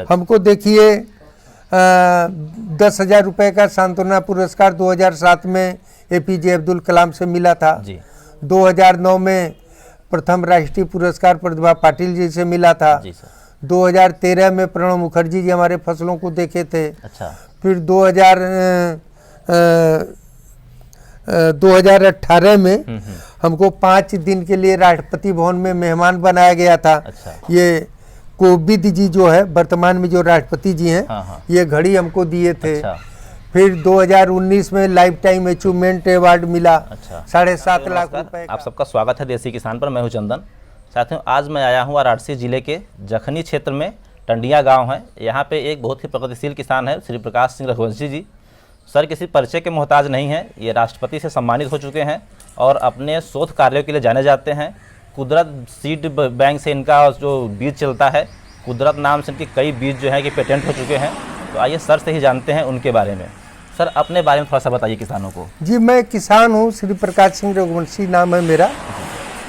हमको देखिए 10,000 रुपये का सांत्वना पुरस्कार 2007 में APJ अब्दुल कलाम से मिला था जी। 2009 में प्रथम राष्ट्रीय पुरस्कार प्रतिभा पाटिल जी से मिला था जी सर। 2013 में प्रणब मुखर्जी जी हमारे फसलों को देखे थे। अच्छा। फिर 2018 में हमको 5 दिन के लिए राष्ट्रपति भवन में मेहमान बनाया गया था। अच्छा। ये कोविंद जी जो है वर्तमान में जो राष्ट्रपति जी हैं, हाँ। ये घड़ी हमको दिए थे। अच्छा। फिर 2019 में लाइफ टाइम अचीवमेंट अवार्ड मिला। अच्छा। 7.5 लाख रुपए का। आप सबका स्वागत है देसी किसान पर। मैं हूं चंदन। साथियों, आज मैं आया हूं वाराणसी जिले के जखनी क्षेत्र में टंडिया गांव है। यहाँ पे एक बहुत ही प्रगतिशील किसान है श्री प्रकाश सिंह रघुवंशी जी। सर किसी परिचय के मोहताज नहीं है। ये राष्ट्रपति से सम्मानित हो चुके हैं और अपने शोध कार्यों के लिए जाने जाते हैं। कुदरत सीड बैंक से इनका जो बीज चलता है, कुदरत नाम से इनके कई बीज जो है कि पेटेंट हो चुके हैं। तो आइए सर से ही जानते हैं उनके बारे में। सर अपने बारे में थोड़ा सा बताइए किसानों को। जी, मैं किसान हूँ, श्री प्रकाश सिंह रघुवंशी नाम है मेरा।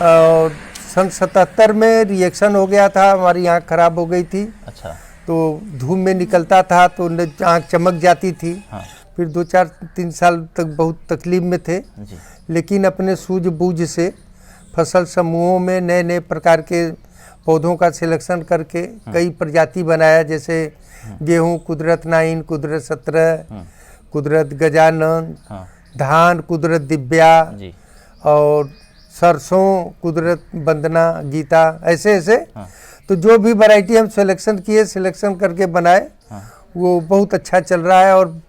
और सन 77 में रिएक्शन हो गया था, हमारी आँख खराब हो गई थी। अच्छा। तो धूप में निकलता था तो आँख चमक जाती थी। हाँ। फिर 2-4-3 साल तक बहुत तकलीफ में थे। जी। लेकिन अपने सूझबूझ से फसल समूहों में नए नए प्रकार के पौधों का सिलेक्शन करके कई प्रजाति बनाया, जैसे गेहूं कुदरत 9, कुदरत 17, कुदरत गजानन, हाँ। धान कुदरत दिव्या जी। और सरसों कुदरत वंदना गीता, ऐसे ऐसे। हाँ। तो जो भी वैरायटी हम सिलेक्शन करके बनाए, वो बहुत अच्छा चल रहा है। और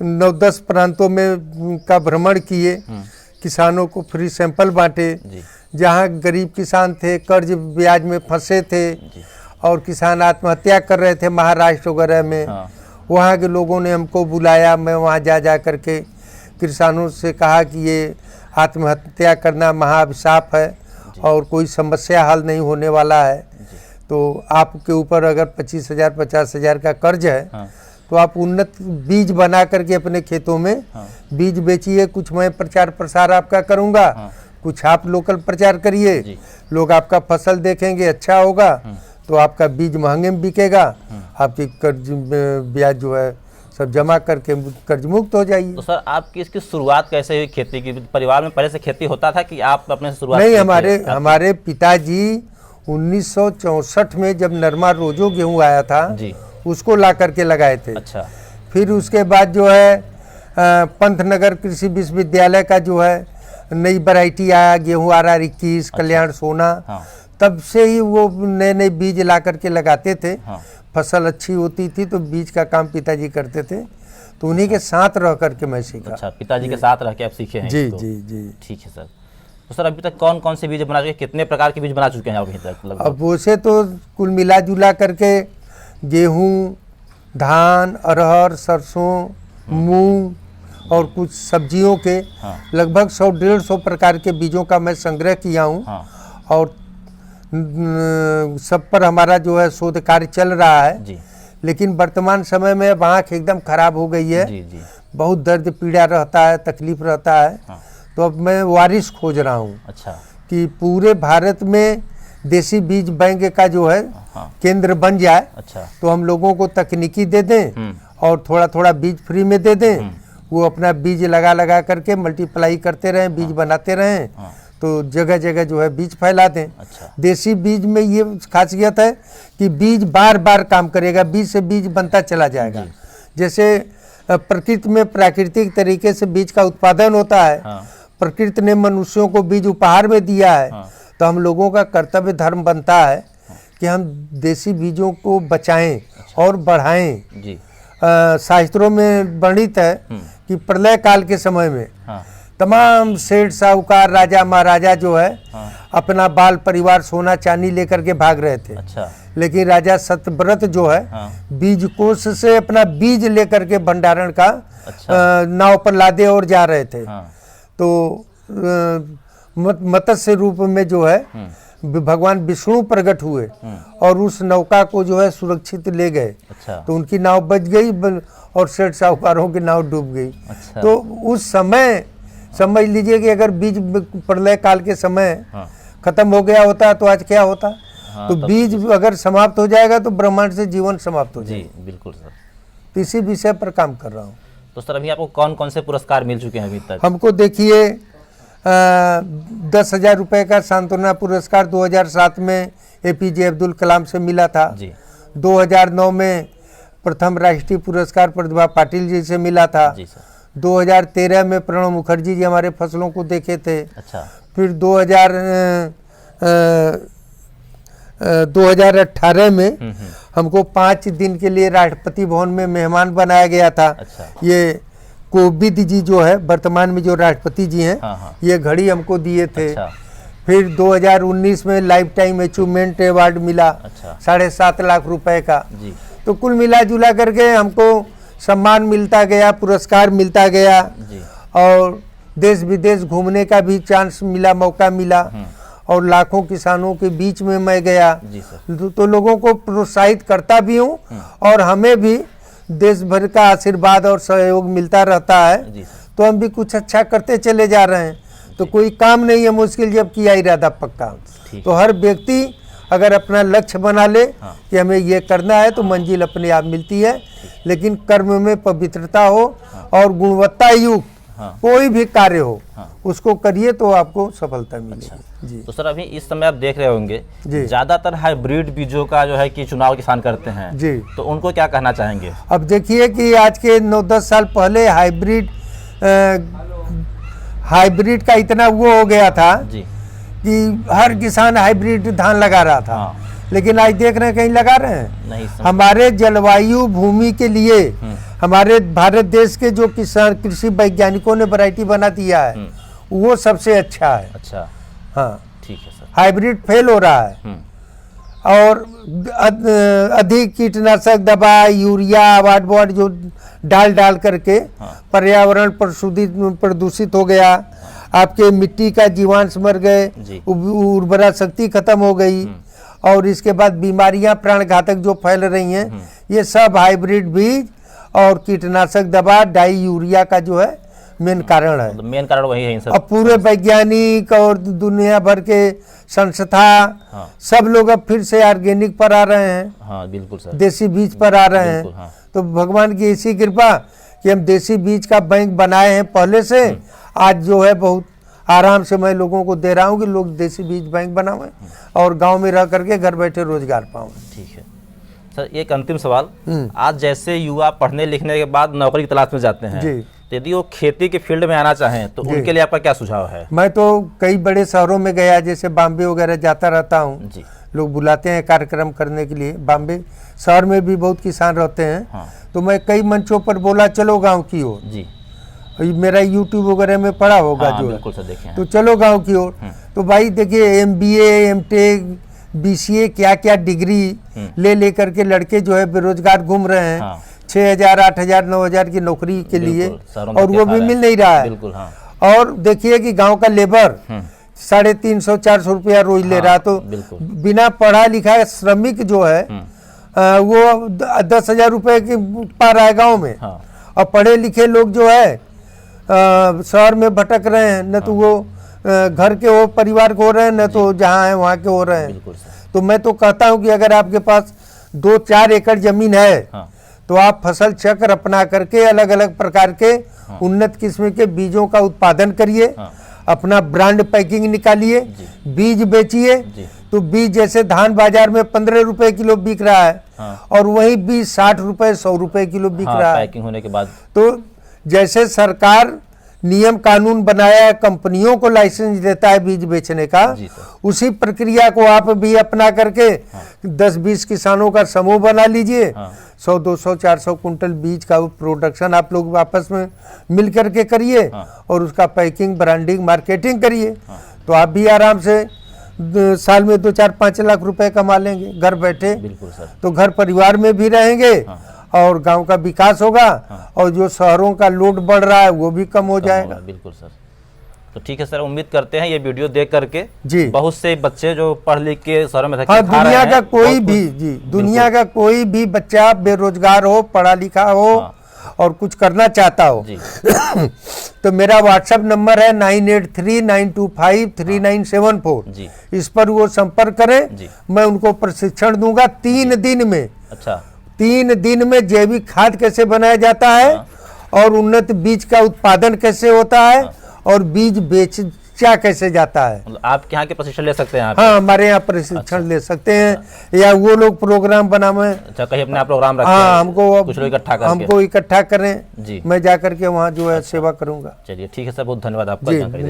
9-10 प्रांतों में का भ्रमण किए, किसानों को फ्री सैंपल बांटे। जहाँ गरीब किसान थे, कर्ज ब्याज में फंसे थे और किसान आत्महत्या कर रहे थे महाराष्ट्र वगैरह में, वहाँ के लोगों ने हमको बुलाया। मैं वहाँ जा करके किसानों से कहा कि ये आत्महत्या करना महाअभिशाप है और कोई समस्या हल नहीं होने वाला है। तो आपके ऊपर अगर 25,000 50,000 का कर्ज है, तो आप उन्नत बीज बना करके अपने खेतों में बीज बेचिए। कुछ मैं प्रचार प्रसार आपका करूँगा, कुछ आप लोकल प्रचार करिए, लोग आपका फसल देखेंगे, अच्छा होगा तो आपका बीज महंगे में बिकेगा, आपकी कर्ज ब्याज जो है सब जमा करके कर्ज मुक्त हो जाइए। तो सर आपकी इसकी शुरुआत कैसे हुई खेती की? परिवार में पहले से खेती होता था कि आप अपने से शुरुआत? नहीं, हमारे पिताजी 1964 में जब नरमा रोजो गेहूँ आया था जी, उसको ला करके लगाए थे। अच्छा। फिर उसके बाद जो है पंतनगर कृषि विश्वविद्यालय का जो है नई वैरायटी आया, गेहूँ RR21, कल्याण सोना। तब से ही वो नए नए बीज ला करके लगाते थे। फसल अच्छी होती थी तो बीज का काम पिताजी करते थे, तो उन्हीं के साथ रह करके मैं सीखा। अच्छा, पिताजी के साथ रह के आप सीखे हैं? जी जी जी। ठीक है सर। तो सर अभी तक कौन कौन से बीज बना चुके हैं, कितने प्रकार के बीज बना चुके हैं अभी तक लगभग? अब वैसे तो कुल मिला जुला करके गेहूँ, धान, अरहर, सरसों, मूंग और कुछ सब्जियों के लगभग 100-150 प्रकार के बीजों का मैं संग्रह किया हूँ। और सब पर हमारा जो है शोध कार्य चल रहा है जी। लेकिन वर्तमान समय में आँख एकदम खराब हो गई है। जी जी। बहुत दर्द पीड़ा रहता है, तकलीफ रहता है। तो अब मैं वारिस खोज रहा हूँ। अच्छा। कि पूरे भारत में देसी बीज बैंक का जो है केंद्र बन जाए। अच्छा। तो हम लोगों को तकनीकी दे दें और थोड़ा थोड़ा बीज फ्री में दे दें। वो अपना बीज लगा करके मल्टीप्लाई करते रहें, बीज बनाते रहें, तो जगह जगह जो है बीज फैला दें। अच्छा। देसी बीज में ये खासियत है कि बीज बार बार काम करेगा, बीज से बीज बनता चला जाएगा। जैसे प्रकृति में प्राकृतिक तरीके से बीज का उत्पादन होता है, प्रकृति ने मनुष्यों को बीज उपहार में दिया है। तो हम लोगों का कर्तव्य धर्म बनता है कि हम देसी बीजों को बचाएं और बढ़ाएं। जी। शास्त्रों में वर्णित है कि प्रलय काल के समय में तमाम सेठ साहूकार राजा महाराजा जो है अपना बाल परिवार सोना चांदी लेकर के भाग रहे थे। अच्छा। लेकिन राजा सत्यव्रत जो है बीज कोष से अपना बीज लेकर के भंडारण का नाव पर लादे और जा रहे थे। तो मत्स्य रूप में जो है भगवान विष्णु प्रकट हुए और उस नौका को जो है सुरक्षित ले गए। अच्छा। तो उनकी नाव बच गई और सेठ साहूकारों की नाव डूब गई। अच्छा। तो उस समय समझ लीजिए कि अगर बीज प्रलय काल के समय खत्म हो गया होता तो आज क्या होता। हाँ, तो तब बीज अगर समाप्त हो जाएगा तो ब्रह्मांड से जीवन समाप्त हो जी जाएगा। बिल्कुल सर। तो इसी विषय पर काम कर रहा हूँ। तो सर अभी आपको कौन कौन से पुरस्कार मिल चुके हैं अभी तक? हमको देखिए 10,000 रुपये का सांत्वना पुरस्कार 2007 में APJ अब्दुल कलाम से मिला था। जी 2009 में प्रथम राष्ट्रीय पुरस्कार प्रतिभा पाटिल जी से मिला था। जी सर। 2013 में प्रणब मुखर्जी जी हमारे फसलों को देखे थे। अच्छा 2018 में हमको 5 दिन के लिए राष्ट्रपति भवन में मेहमान बनाया गया था। अच्छा। ये कोविंद जी जो है वर्तमान में जो राष्ट्रपति जी हैं, हाँ। ये घड़ी हमको दिए थे। अच्छा। फिर 2019 में लाइफ टाइम अचीवमेंट अवार्ड मिला। अच्छा। 7.5 लाख रुपए का। जी तो कुल मिला जुला करके हमको सम्मान मिलता गया, पुरस्कार मिलता गया जी और देश विदेश घूमने का भी चांस मिला, मौका मिला और लाखों किसानों के बीच में मैं गया। जी सर। तो लोगों को प्रोत्साहित करता भी हूँ और हमें भी देश भर का आशीर्वाद और सहयोग मिलता रहता है। जी सर। तो हम भी कुछ अच्छा करते चले जा रहे हैं। तो कोई काम नहीं है मुश्किल जब किया इरादा पक्का। ठीक। तो हर व्यक्ति अगर अपना लक्ष्य बना ले कि हमें ये करना है तो मंजिल अपने आप मिलती है, लेकिन कर्म में पवित्रता हो और गुणवत्ता युक्त कोई भी कार्य हो उसको करिए तो आपको सफलता मिलेगी। जी। तो सर अभी इस समय आप देख रहे होंगे जी। ज्यादातर हाइब्रिड बीजों का जो है कि चुनाव किसान करते हैं। जी। तो उनको क्या कहना चाहेंगे? अब देखिए कि आज के 9-10 साल पहले हाइब्रिड का इतना वो हो गया था जी कि हर किसान हाइब्रिड धान लगा रहा था। हाँ। लेकिन आज देख रहे हैं कहीं लगा रहे हैं नहीं सर। हमारे जलवायु भूमि के लिए हमारे भारत देश के जो किसान कृषि वैज्ञानिकों ने वैरायटी बना दिया है वो सबसे अच्छा है। अच्छा हाँ ठीक है सर। हाइब्रिड फेल हो रहा है और अधिक कीटनाशक दवा यूरिया वाट जो डाल करके पर्यावरण प्रदूषित हो गया। आपके मिट्टी का जीवांश मर गए, उर्वरा शक्ति खत्म हो गई और इसके बाद बीमारियां प्राण घातक जो फैल रही हैं ये सब हाइब्रिड बीज और कीटनाशक दवा डाई यूरिया का जो है मेन कारण है। तो मेन कारण वही है इन सब। अब पूरे वैज्ञानिक और दुनिया भर के संस्था सब लोग अब फिर से ऑर्गेनिक पर आ रहे हैं। हाँ बिल्कुल सर। देसी बीज पर आ रहे हैं। हाँ। तो भगवान की ऐसी कृपा कि हम देसी बीज का बैंक बनाए हैं पहले से। आज जो है बहुत आराम से मैं लोगों को दे रहा हूँ कि लोग देसी बीज बैंक बनावें और गांव में रह करके घर बैठे रोजगार पाएं। ठीक है सर। एक अंतिम सवाल, आज जैसे युवा पढ़ने लिखने के बाद नौकरी की तलाश में जाते हैं, तो यदि वो खेती के फील्ड में आना चाहें तो उनके लिए आपका क्या सुझाव है? मैं तो कई बड़े शहरों में गया, जैसे बॉम्बे वगैरह जाता रहता हूँ। लोग बुलाते हैं कार्यक्रम करने के लिए। बॉम्बे शहर में भी बहुत किसान रहते हैं। तो मैं कई मंचों पर बोला चलो गाँव की ओर। जी। मेरा YouTube वगैरह में पढ़ा होगा जो बिल्कुल सर देखें। तो चलो गांव की ओर। तो भाई देखिए MBA MTech BCA क्या क्या डिग्री ले करके लड़के जो है बेरोजगार घूम रहे हैं। 6,000 8,000 9,000 की नौकरी के लिए और वो भी मिल नहीं रहा है। बिल्कुल हाँ। और देखिए कि गांव का लेबर 350-400 रुपया रोज ले रहा। तो बिना पढ़ा लिखा श्रमिक जो है वो 10,000 रुपये की पा रहा है गाँव में। और पढ़े लिखे लोग जो है शहर में भटक रहे हैं, न तो वो घर के हो परिवार को हो रहे हैं, न तो जहाँ है वहाँ के हो रहे हैं। तो मैं तो कहता हूँ कि अगर आपके पास 2-4 एकड़ जमीन है तो आप फसल चक्र अपना करके अलग अलग प्रकार के उन्नत किस्म के बीजों का उत्पादन करिए। अपना ब्रांड पैकिंग निकालिए, बीज बेचिए। तो बीज जैसे धान बाजार में 15 रुपए किलो बिक रहा है और वही बीज 60 रुपए 100 रुपए किलो बिक रहा है पैकिंग होने के बाद। तो जैसे सरकार नियम कानून बनाया, कंपनियों को लाइसेंस देता है बीज बेचने का, उसी प्रक्रिया को आप भी अपना करके 10-20 किसानों का समूह बना लीजिए। 100 200 400 कुंटल बीज का प्रोडक्शन आप लोग आपस में मिल करके करिए और उसका पैकिंग ब्रांडिंग मार्केटिंग करिए। तो आप भी आराम से साल में 2-4-5 लाख रुपए कमा लेंगे घर बैठे। बिल्कुल सर। तो घर परिवार में भी रहेंगे और गांव का विकास होगा और जो शहरों का लोड बढ़ रहा है वो भी कम हो जाएगा। बिल्कुल सर। तो ठीक है सर, उम्मीद करते हैं ये वीडियो देख करके जी बहुत से बच्चे जो पढ़ लिख के शहरों में दुनिया का कोई भी दुनिया का कोई भी बच्चा बेरोजगार हो, पढ़ा लिखा हो और कुछ करना चाहता हो जी। तो मेरा व्हाट्सएप नंबर है 9839253974। जी। इस पर वो संपर्क करें, जी। मैं उनको प्रशिक्षण दूंगा 3 दिन में। अच्छा। 3 दिन में जैविक खाद कैसे बनाया जाता है और उन्नत बीज का उत्पादन कैसे होता है और बीज बेचा कैसे जाता है। मतलब आपके यहाँ के प्रशिक्षण ले सकते हैं यहाँ पे? हाँ, हमारे यहाँ प्रशिक्षण ले सकते हैं या वो लोग प्रोग्राम बनावे। अच्छा, कहीं अपने आप प्रोग्राम रखते हाँ, हैं, हमको कुछ लोग इकट्ठा करके? हमको इकट्ठा करें जी। मैं जा करके वहाँ जो है सेवा करूँगा। चलिए ठीक है सर, बहुत धन्यवाद आपका जी, जानकारी देने के लिए।